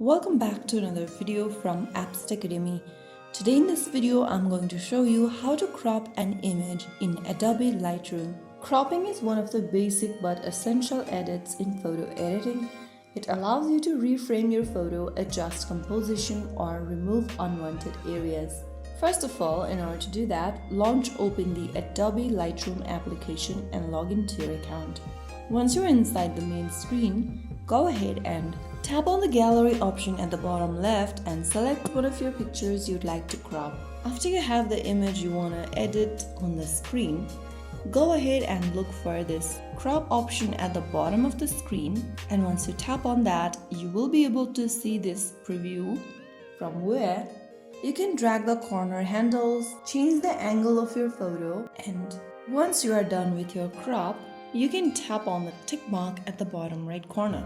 Welcome back to another video from Apps Academy. Today in this video I'm going to show you how to crop an image in Adobe Lightroom. Cropping is one of the basic but essential edits in photo editing. It allows you to reframe your photo, adjust composition or remove unwanted areas. First of all, in order to do that, open the Adobe Lightroom application and log into your account. Once you're inside the main screen, go ahead and tap on the gallery option at the bottom left and select one of your pictures you'd like to crop. After you have the image you want to edit on the screen, go ahead and look for this crop option at the bottom of the screen, and once you tap on that, you will be able to see this preview from where you can drag the corner handles, change the angle of your photo, and once you are done with your crop, you can tap on the tick mark at the bottom right corner.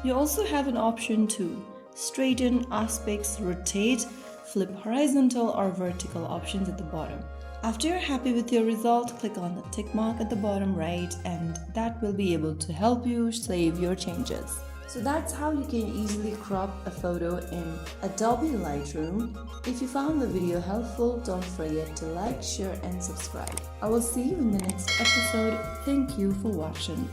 You also have an option to straighten, aspects, rotate, flip horizontal or vertical options at the bottom. After you're happy with your result, click on the tick mark at the bottom right and that will be able to help you save your changes. So that's how you can easily crop a photo in Adobe Lightroom. If you found the video helpful, don't forget to like, share and subscribe. I will see you in the next episode. Thank you for watching.